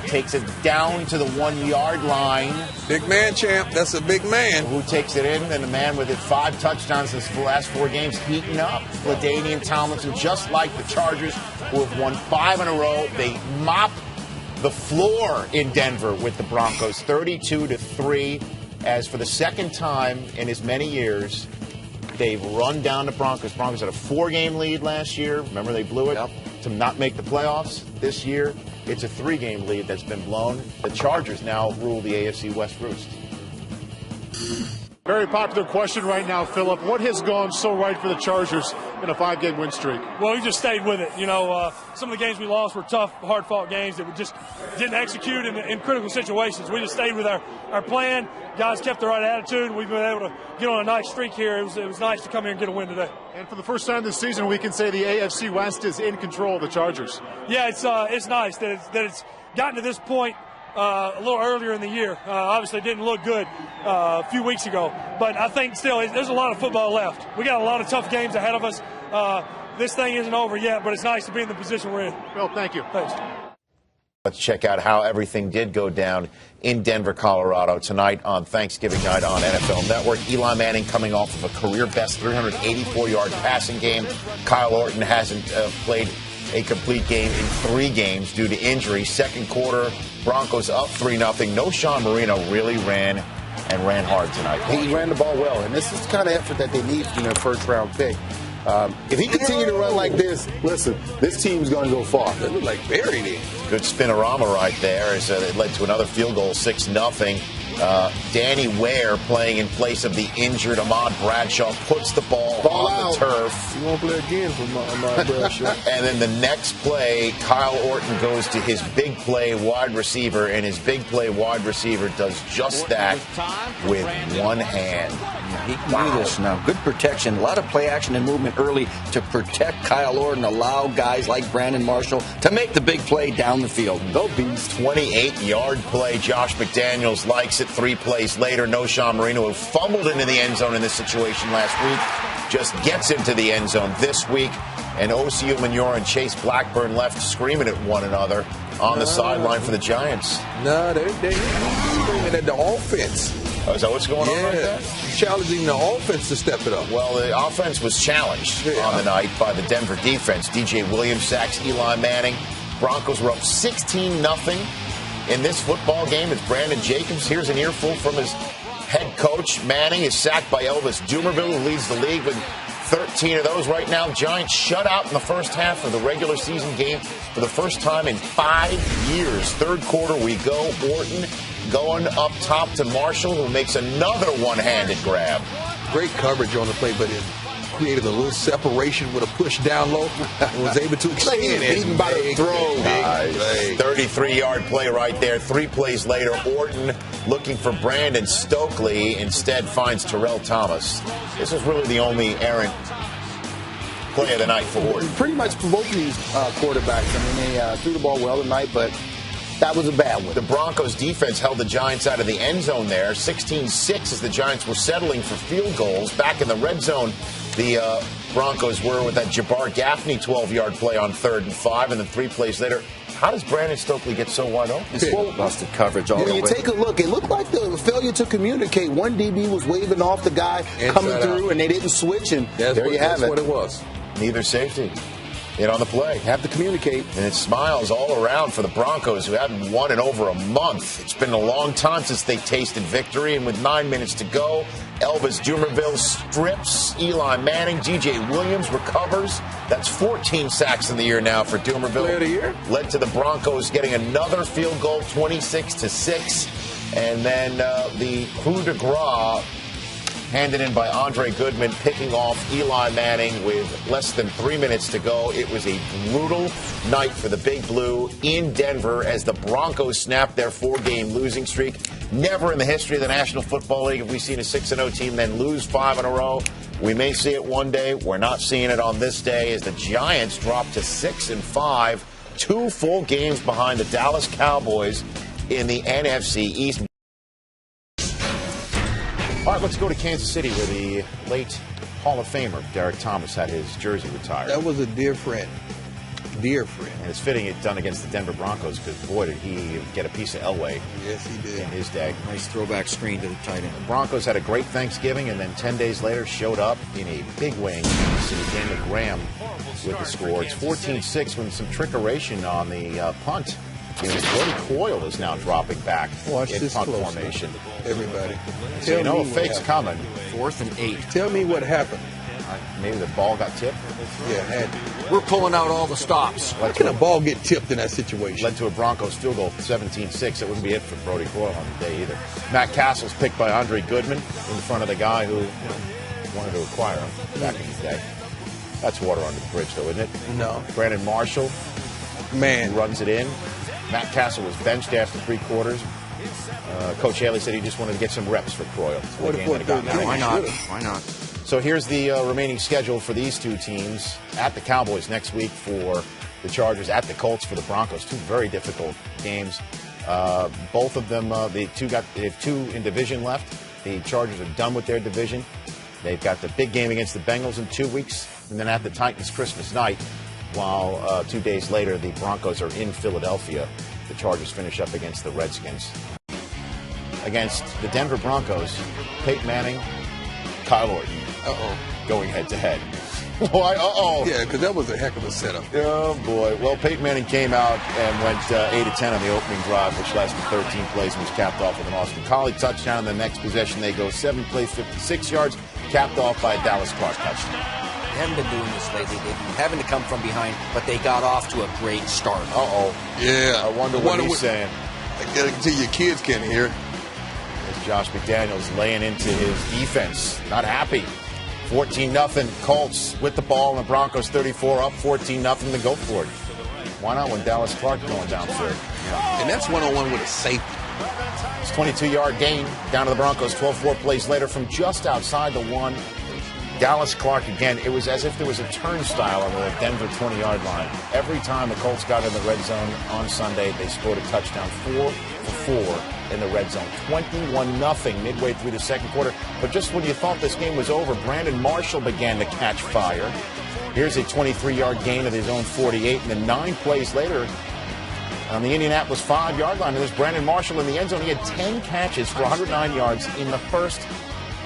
takes it down to the 1-yard line. Big man, champ. That's a big man. Who takes it in? And the man with 5 touchdowns in the last 4 games, heating up. LaDainian Tomlinson, just like the Chargers, who have won 5 in a row. They mop the floor in Denver with the Broncos, 32-3. As for the second time in as many years, they've run down the Broncos. Broncos had a 4-game lead last year. Remember, they blew it to not make the playoffs. This year, it's a 3-game lead that's been blown. The Chargers now rule the AFC West roost. Very popular question right now, Phillip. What has gone so right for the Chargers in a 5-game win streak? Well, we just stayed with it. You know, some of the games we lost were tough, hard-fought games that we just didn't execute in critical situations. We just stayed with our plan. Guys kept the right attitude. We've been able to get on a nice streak here. It was nice to come here and get a win today. And for the first time this season, we can say the AFC West is in control of the Chargers. Yeah, it's nice that it's gotten to this point a little earlier in the year. Obviously, it didn't look good a few weeks ago. But I think still there's a lot of football left. We got a lot of tough games ahead of us. This thing isn't over yet, but it's nice to be in the position we're in. Well, thank you. Thanks. Let's check out how everything did go down in Denver, Colorado tonight on Thanksgiving night on NFL Network. Eli Manning coming off of a career-best 384-yard passing game. Kyle Orton hasn't played a complete game in 3 games due to injury. Second quarter, Broncos up 3-0. No Sean Marino really ran hard tonight. He ran the ball well, and this is the kind of effort that they need in their first-round pick. If he continue to run like this, listen, this team's going to go far. They look like buried in. Good spinorama right there as it led to another field goal, 6-0. Danny Ware playing in place of the injured Ahmad Bradshaw puts the ball on out. The turf. You won't play again for Ahmad Bradshaw. And then the next play, Kyle Orton goes to his big play wide receiver, and his big play wide receiver does just that with one hand. He can do this now. Good protection. A lot of play action and movement early to protect Kyle Orton, allow guys like Brandon Marshall to make the big play down the field. Go Beast. 28-yard play. Josh McDaniels likes it. 3 plays later, no Sean Marino, who fumbled into the end zone in this situation last week, just gets into the end zone this week. And Osi Umenyiora and Chase Blackburn left screaming at one another on the sideline for the Giants. No, they're screaming at the offense. Oh, is that what's going on right there? Challenging the offense to step it up. Well, the offense was challenged on the night by the Denver defense. DJ Williams sacks Eli Manning. Broncos were up 16-0 in this football game. It's Brandon Jacobs. Here's an earful from his head coach. Manning is sacked by Elvis Dumervil, who leads the league with 13 of those right now. Giants shut out in the first half of the regular season game for the first time in 5 years. Third quarter we go. Orton going up top to Marshall, who makes another one-handed grab. Great coverage on the play, but it created a little separation with a push down low and was able to extend it. Beaten by the throw. 33-yard play right there. 3 plays later, Orton looking for Brandon Stokely, instead finds Terrell Thomas. This is really the only errant play of the night for Orton. Pretty much for both of these quarterbacks. I mean, they threw the ball well tonight, but that was a bad one. The Broncos defense held the Giants out of the end zone there. 16-6 as the Giants were settling for field goals. Back in the red zone, the Broncos were with that Jabbar Gaffney 12-yard play on 3rd and 5, and then 3 plays later. How does Brandon Stokely get so wide open? It's busted coverage all the way. You take a look. It looked like the failure to communicate. One DB was waving off the guy coming through, and they didn't switch, and there you have it. That's what it was. Neither safety. In on the play. Have to communicate. And it smiles all around for the Broncos, who haven't won in over a month. It's been a long time since they tasted victory, and with 9 minutes to go, Elvis Dumervil strips Eli Manning. DJ Williams recovers. That's 14 sacks in the year now for Dumervil. Player of the year. Led to the Broncos getting another field goal, 26-6. And then the coup de grace handed in by Andre Goodman, picking off Eli Manning with less than 3 minutes to go. It was a brutal night for the Big Blue in Denver as the Broncos snapped their 4-game losing streak. Never in the history of the National Football League have we seen a 6-0 team then lose 5 in a row. We may see it one day. We're not seeing it on this day as the Giants drop to 6-5. 2 full games behind the Dallas Cowboys in the NFC East. All right, let's go to Kansas City, where the late Hall of Famer Derek Thomas had his jersey retired. That was a dear friend. Dear friend. And it's fitting it done against the Denver Broncos, because boy, did he get a piece of Elway. Yes, he did. In his day. Nice throwback screen to the tight end. The Broncos had a great Thanksgiving, and then 10 days later showed up in a big way in Kansas City. Daniel Graham with the score. It's 14-6 with some trickeration on the punt. Brody Coyle is now dropping back in punt formation. Everybody. So you know a fake's coming. 4th and 8. Tell me what happened. Maybe the ball got tipped? Yeah, it had to. We're pulling out all the stops. How can a ball get tipped in that situation? Led to a Broncos field goal, 17-6. It wouldn't be it for Brody Coyle on the day either. Matt Castle's picked by Andre Goodman in front of the guy who wanted to acquire him back in the day. That's water under the bridge, though, isn't it? No. Brandon Marshall, runs it in. Matt Castle was benched after 3 quarters. Coach Haley said he just wanted to get some reps for Coyle. Why not? Why not? So here's the remaining schedule for these two teams. At the Cowboys next week for the Chargers, at the Colts for the Broncos. 2 very difficult games. Both of them, they have 2 in division left. The Chargers are done with their division. They've got the big game against the Bengals in 2 weeks, and then at the Titans Christmas night, while 2 days later the Broncos are in Philadelphia. The Chargers finish up against the Redskins. Against the Denver Broncos, Peyton Manning, Kyle Orton. Going head-to-head. Why? Yeah, because that was a heck of a setup. Oh, boy. Well, Peyton Manning came out and went 8-10 on the opening drive, which lasted 13 plays and was capped off with an Austin Collie touchdown. The next possession, they go 7 plays, 56 yards, capped off by a Dallas Clark touchdown. They haven't been doing this lately. They've been having to come from behind, but they got off to a great start. Yeah. I wonder what he's saying. I got to your kids can hear it. As Josh McDaniels laying into his defense. Not happy. 14-0 Colts with the ball, and the Broncos 34 up 14-0 to go for it. Why not when Dallas Clark going downfield? And that's one-on-one with a safety. It's 22-yard gain down to the Broncos 12-4 plays later from just outside the 1. Dallas Clark again. It was as if there was a turnstile on the Denver 20-yard line. Every time the Colts got in the red zone on Sunday, they scored a touchdown 4 for 4 in the red zone. 21-0 midway through the second quarter. But just when you thought this game was over, Brandon Marshall began to catch fire. Here's a 23-yard gain of his own 48. And then 9 plays later, on the Indianapolis 5-yard line, and there's Brandon Marshall in the end zone. He had 10 catches for 109 yards in the first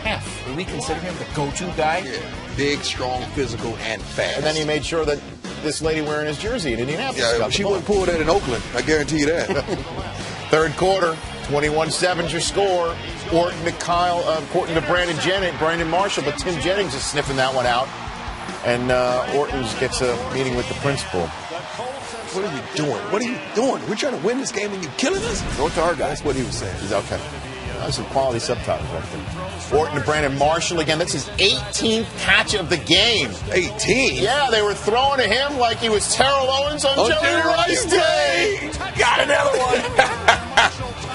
half. Do we consider him the go-to guy? Yeah. Big, strong, physical, and fast. And then he made sure that this lady wearing his jersey in Indianapolis got she wouldn't pull that in Oakland. I guarantee you that. Third quarter, 21-7's your score. Orton to Brandon Jennings, Brandon Marshall, but Tim Jennings is sniffing that one out. And Orton gets a meeting with the principal. What are you doing? What are you doing? We're trying to win this game and you're killing us? Go to our guy. That's what he was saying. He's okay. That's some quality subtitles right there. Orton to Brandon Marshall again. That's his 18th catch of the game. 18? Yeah, they were throwing to him like he was Terrell Owens on Jerry Rice Day. Got another one.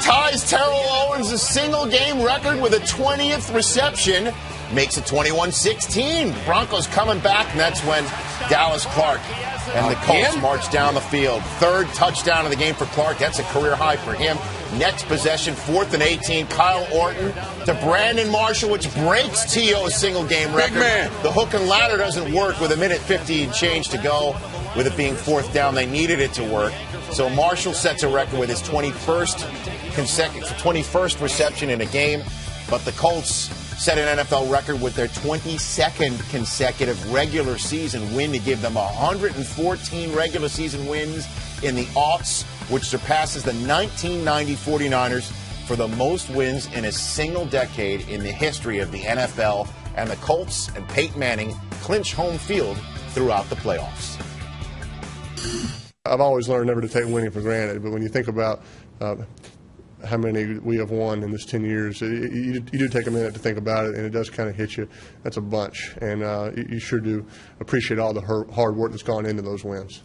Ties Terrell Owens' single-game record with a 20th reception. Makes it 21-16. Broncos coming back, and that's when Dallas Clark and the Colts march down the field. Third touchdown of the game for Clark. That's a career high for him. Next possession, 4th and 18. Kyle Orton to Brandon Marshall, which breaks T.O.'s single-game record. The hook and ladder doesn't work with 1:50 and change to go. With it being 4th down, they needed it to work. So Marshall sets a record with his 21st reception in a game. But the Colts set an NFL record with their 22nd consecutive regular season win to give them 114 regular season wins in the aughts, which surpasses the 1990 49ers for the most wins in a single decade in the history of the NFL. And the Colts and Peyton Manning clinch home field throughout the playoffs. I've always learned never to take winning for granted, but when you think about how many we have won in this 10 years, you do take a minute to think about it, and it does kind of hit you. That's a bunch, and you sure do appreciate all the hard work that's gone into those wins.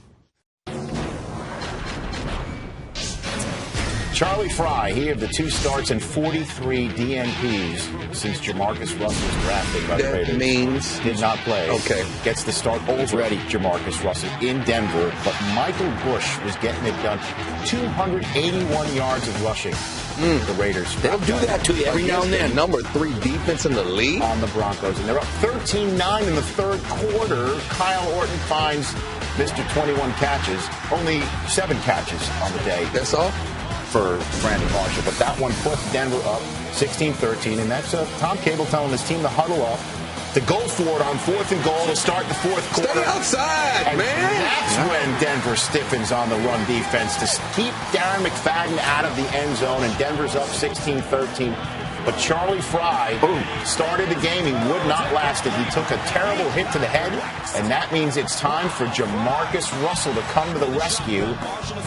Charlie Fry, he had the 2 starts and 43 DNPs since Jamarcus Russell's drafting by the Raiders. That means did not play. Okay. Gets the start over ready. Jamarcus Russell in Denver, but Michael Bush was getting it done. 281 yards of rushing. The Raiders. They'll do that to you every now and then. Number 3 defense in the league on the Broncos, and they're up 13-9 in the third quarter. Kyle Orton finds Mr. 21 catches, only 7 catches on the day. That's all for Brandon Marshall, but that one puts Denver up 16-13, and that's Tom Cable telling his team to huddle up, to go for it on 4th and goal to start the 4th quarter. Stay outside, and man. That's when Denver stiffens on the run defense to keep Darren McFadden out of the end zone, and Denver's up 16-13. But Charlie Fry started the game. He would not last it. He took a terrible hit to the head, and that means it's time for Jamarcus Russell to come to the rescue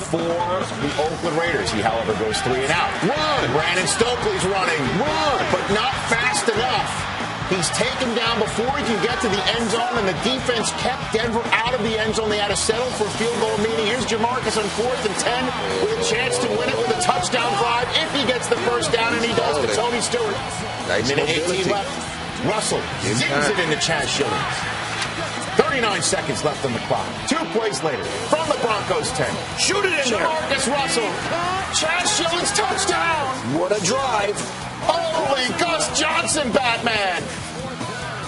for the Oakland Raiders. He, however, goes 3 and out. Run! Brandon Stokely's running. Run! But not fast enough. He's taken down before he can get to the end zone, and the defense kept Denver out of the end zone. They had to settle for a field goal, meaning here's Jamarcus on 4th and 10 with a chance to win it with a touchdown drive if he gets the first down, and he does to Tony Stewart. Nice Minute 18 mobility. left. Russell zings it into Chaz Shillings. 39 seconds left on the clock. 2 plays later, from the Broncos 10. Shoot it in there. Jamarcus Russell. Chaz Shillings touchdown. What a drive. Holy Gus Johnson, Batman.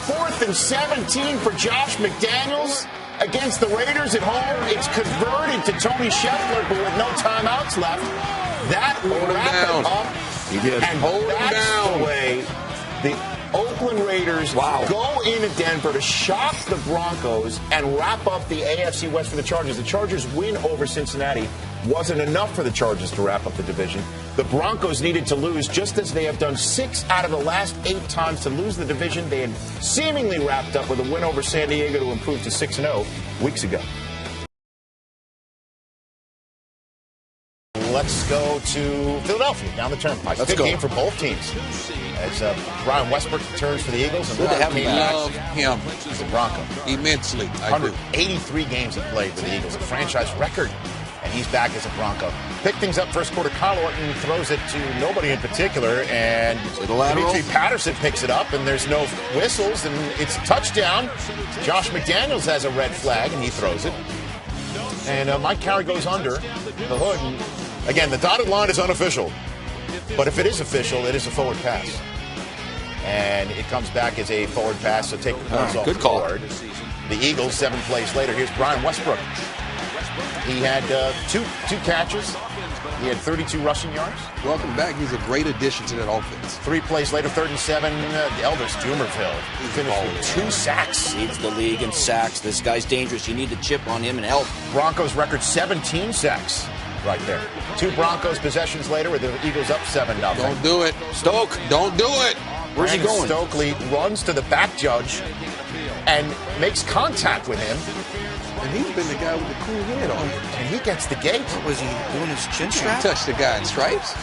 4th and 17 for Josh McDaniels against the Raiders at home. It's converted to Tony Scheffler, but with no timeouts left. That will wrap it up. He did. And that's the way the Oakland Raiders go into Denver to shock the Broncos and wrap up the AFC West for the Chargers. The Chargers win over Cincinnati wasn't enough for the Chargers to wrap up the division. The Broncos needed to lose, just as they have done 6 out of the last 8 times to lose the division. They had seemingly wrapped up with a win over San Diego to improve to 6-0 weeks ago. Let's go to Philadelphia, down the turnpike. Big game for both teams. As Brian Westbrook returns for the Eagles. And love him. He's a Bronco. Immensely. 183 games he played with the Eagles, a franchise record. And he's back as a Bronco. Pick things up first quarter. Kyle Orton throws it to nobody in particular. And Dimitri Patterson picks it up, and there's no whistles, and it's a touchdown. Josh McDaniels has a red flag, and he throws it. And Mike Carey goes under the hood. And again, the dotted line is unofficial. But if it is official, it is a forward pass. And it comes back as a forward pass, so take the points off the board. The Eagles, 7 plays later. Here's Brian Westbrook. He had two catches. He had 32 rushing yards. Welcome back. He's a great addition to that offense. 3 plays later, 3rd and 7. Elvis Dumerville. He finished with 2 sacks. Leads the league in sacks. This guy's dangerous. You need to chip on him and help. Broncos record 17 sacks right there. 2 Broncos possessions later with the Eagles up 7-0. Don't do it. Stoke. Don't do it. Where's he going? Stokely runs to the back judge and makes contact with him. And he's been the guy with the cool head on him. And he gets the gate. Was he doing his chin strap? Touch the guy in stripes.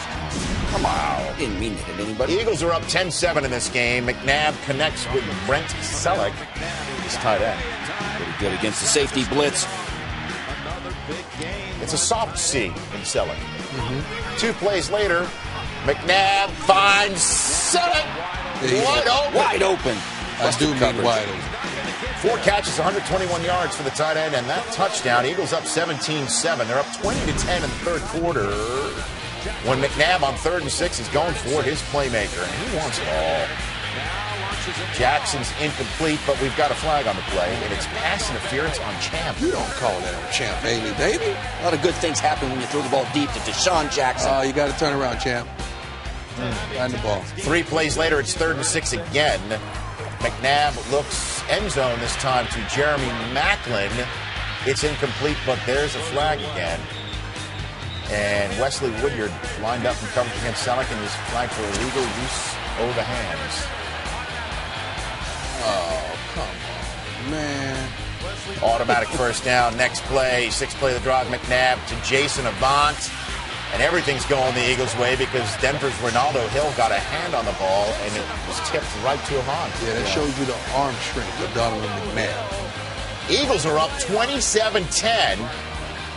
Come on. Didn't mean to hit anybody. The Eagles are up 10-7 in this game. McNabb connects with Brent Selleck. He's tight end. Pretty good against the safety blitz. It's a soft C in Selleck. 2 plays later, McNabb finds Selleck. Wide open. I do mean wide open. 4 catches, 121 yards for the tight end, and that touchdown. Eagles up 17-7. They're up 20-10 in the third quarter when McNabb on 3rd and 6 is going for his playmaker, and he wants it all. Jackson's incomplete, but we've got a flag on the play, and it's pass interference on Champ. You don't call that on Champ, baby. A lot of good things happen when you throw the ball deep to Deshaun Jackson. Oh, you got to turn around, Champ. Find the ball. 3 plays later, it's 3rd and 6 again. McNabb looks end zone this time to Jeremy Maclin. It's incomplete, but there's a flag again. And Wesley Woodyard lined up and covered against Selleck and is flagged for illegal use over the hands. Oh, come on, man. Automatic first down. Next play, 6 play of the drive. McNabb to Jason Avant. And everything's going the Eagles' way because Denver's Ronaldo Hill got a hand on the ball and it was tipped right to Avant. Yeah, that shows you the arm strength of Donovan McNabb. Eagles are up 27-10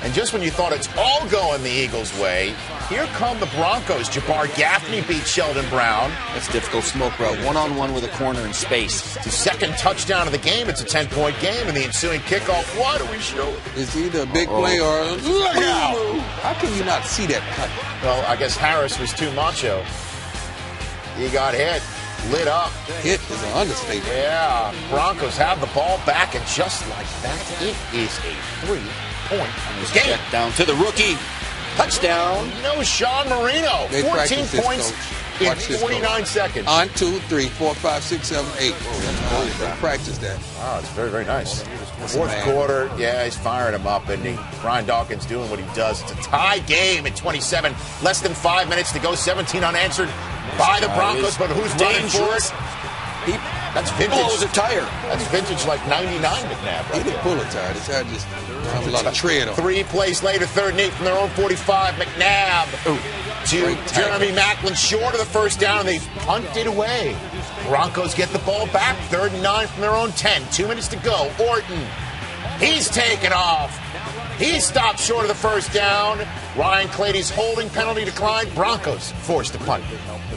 And just when you thought it's all going the Eagles' way, here come the Broncos. Jabbar Gaffney beats Sheldon Brown. That's difficult smoke route. One-on-one with a corner in space. It's the second touchdown of the game. It's a 10-point game. And the ensuing kickoff, what do we show? It's either a big play or look out. How can you not see that cut? Well, I guess Harris was too macho. He got hit. Lit up. Hit is an understatement. Yeah. Broncos have the ball back, and just like that, it is a 3-point game. Check down to the rookie. Touchdown. No, Sean Marino. They 14 points in 49 seconds. On 2, 3, 4, 5, 6, 7, 8. They practice that. Wow, it's very, very nice. Fourth quarter, yeah, he's firing him up, and Brian Dawkins doing what he does. It's a tie game at 27. Less than 5 minutes to go. 17 unanswered by the Broncos, but who's running for it? That's vintage. He blows a tire. That's vintage like 99 McNabb. He didn't pull a tire. The tire just have a lot of tread on. 3 plays later, 3rd and 8 from their own 45. McNabb to Jeremy Maclin, short of the first down, and they punted away. Broncos get the ball back, 3rd and 9 from their own 10. 2 minutes to go. Orton, he's taken off. He stopped short of the first down. Ryan Clady's holding penalty declined. Broncos forced to punt.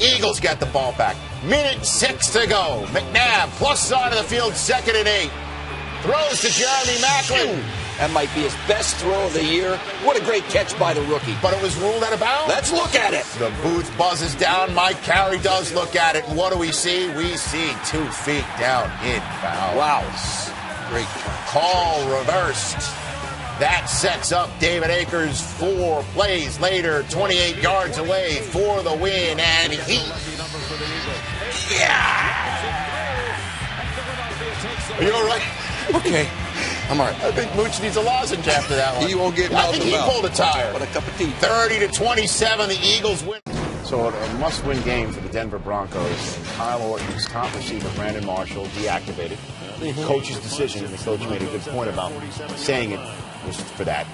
Eagles get the ball back. Minute 6 to go. McNabb, plus side of the field, 2nd and 8. Throws to Jeremy Maclin. That might be his best throw of the year. What a great catch by the rookie. But it was ruled out of bounds. Let's look at it. The booth buzzes down. Mike Carey does look at it. And what do we see? We see 2 feet down in bounds. Wow. Great catch. Call reversed. That sets up David Akers 4 plays later, 28 yards away for the win, and he... Yeah! Are you all right? Okay. I'm all right. I think Mooch needs a lozenge after that one. He won't get I think he out. pulled a tire. What a cup of tea. 30-27, the Eagles win. So a must-win game for the Denver Broncos. Kyle Orton's top receiver, Brandon Marshall, deactivated. Coach's decision, and the coach made a good point about saying it was for that.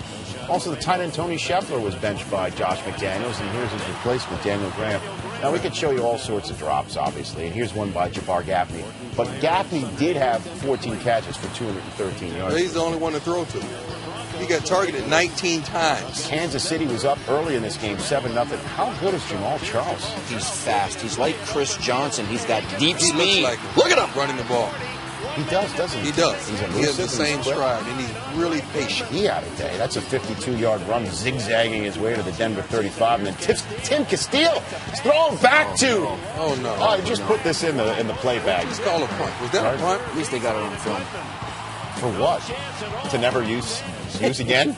Also, the tight end Tony Scheffler was benched by Josh McDaniels, and here's his replacement, Daniel Graham. Now, we could show you all sorts of drops, obviously, and here's one by Jabbar Gaffney. But Gaffney did have 14 catches for 213 yards. He's the only one to throw to. He got targeted 19 times. Kansas City was up early in this game, 7-0. How good is Jamal Charles? He's fast. He's like Chris Johnson. He's got deep He speed. looks like Look at him running the ball. He does, doesn't he? He does. He's He has the same stride, and he's really patient. He had a day. That's a 52-yard run, zigzagging his way to the Denver 35, and then Tim Castile is thrown back to. Oh no! I just put this in the playback. Just call a punt. Was that a punt? At least they got it on film. For what? To never use again?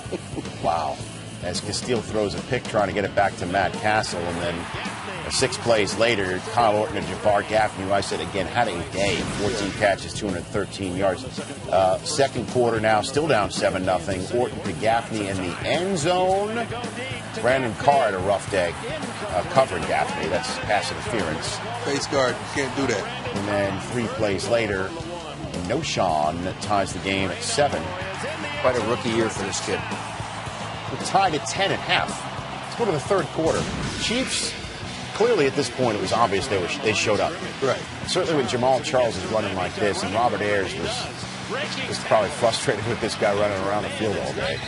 Wow. As Castile throws a pick trying to get it back to Matt Castle, and then 6 plays later, Kyle Orton and Jabbar Gaffney, who I said again had a day, 14 catches, 213 yards. Second quarter now, still down 7-0. Orton to Gaffney in the end zone. Brandon Carr had a rough day covering Gaffney. That's pass interference. Face guard, can't do that. And then 3 plays later, no Sean ties the game at 7. Quite a rookie year for this kid. We're tied at 10 at half. Let's go to the third quarter. Chiefs. Clearly, at this point, it was obvious they showed up. Right. Certainly, when Jamal Charles is running like this, and Robert Ayers was probably frustrated with this guy running around the field all day.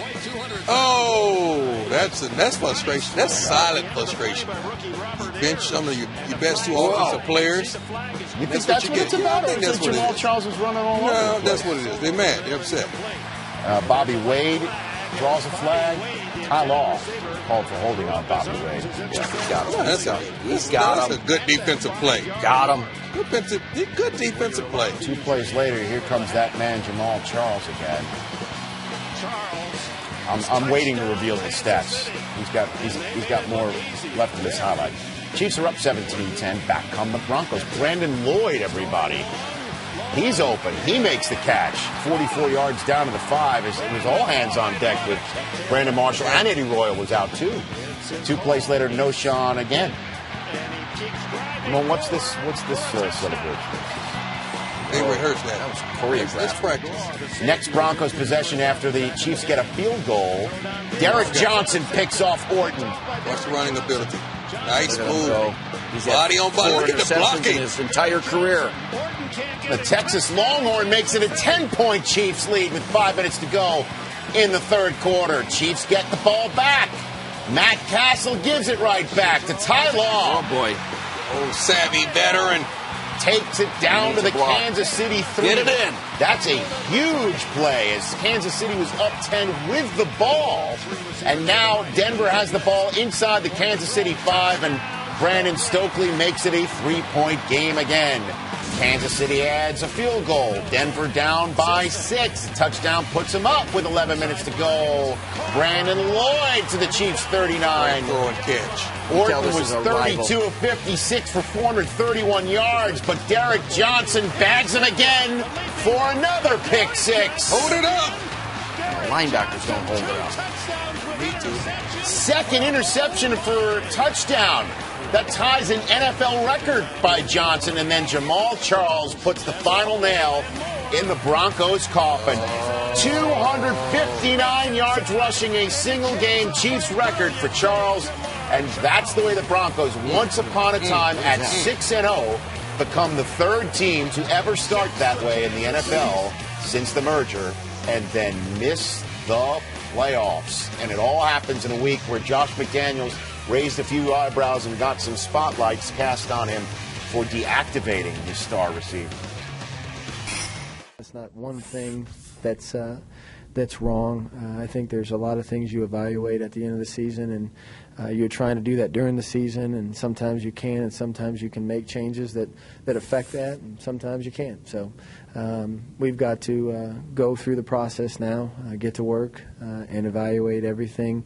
Oh, that's frustration. That's silent frustration. You bench some of your best 2 offensive players. You think that's what it's about? I think that's what Jamal Charles is running all over. No, that's what it is. They're mad. They're upset. Bobby Wade draws a flag. Ty Law called for holding on Bobby Wade. Yeah, got him. That's a good defensive play. Got him. Good defensive play. 2 plays later, here comes that man Jamal Charles again. I'm waiting to reveal his stats. He's got more left in this highlight. Chiefs are up 17-10. Back come the Broncos. Brandon Lloyd, everybody. He's open. He makes the catch. 44 yards down to the 5. It was all hands on deck with Brandon Marshall, and Eddie Royal was out too. 2 plays later, no Sean again. Well, what's this celebration? They rehearsed that. That was choreographed. Let's practice. Next Broncos possession after the Chiefs get a field goal. Derek Johnson picks off Orton. Watch the running ability. Nice move. He's body on body. Look at the blocking. In his entire career. The Texas Longhorn makes it a 10-point Chiefs lead with 5 minutes to go. in the third quarter. Chiefs get the ball back. Matt Castle gives it right back to Ty Law. Oh, boy. Oh, savvy veteran. Takes it down to the Kansas City 3. Get it in. That's a huge play as Kansas City was up 10 with the ball. And now Denver has the ball inside the Kansas City 5, and Brandon Stokely makes it a 3-point game again. Kansas City adds a field goal. Denver down by 6. The touchdown puts them up with 11 minutes to go. Brandon Lloyd to the Chiefs 39. Throw and catch. Orton was 32 of 56 for 431 yards, but Derek Johnson bags him again for another pick six. Hold it up. Linebackers don't hold it up. Second interception for a touchdown. That ties an NFL record by Johnson, and then Jamal Charles puts the final nail in the Broncos' coffin. 259 yards rushing, a single-game Chiefs record for Charles, and that's the way the Broncos, once upon a time at 6-0, become the third team to ever start that way in the NFL since the merger, and then miss the playoffs. And it all happens in a week where Josh McDaniels raised a few eyebrows and got some spotlights cast on him for deactivating his star receiver. It's not one thing that's wrong. I think there's a lot of things you evaluate at the end of the season, and you're trying to do that during the season, and sometimes you can, and sometimes you can make changes that affect that, and sometimes you can't. So we've got to go through the process now, get to work, and evaluate everything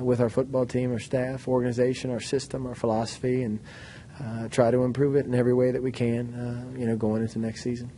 with our football team, our staff, organization, our system, our philosophy, and try to improve it in every way that we can, going into next season.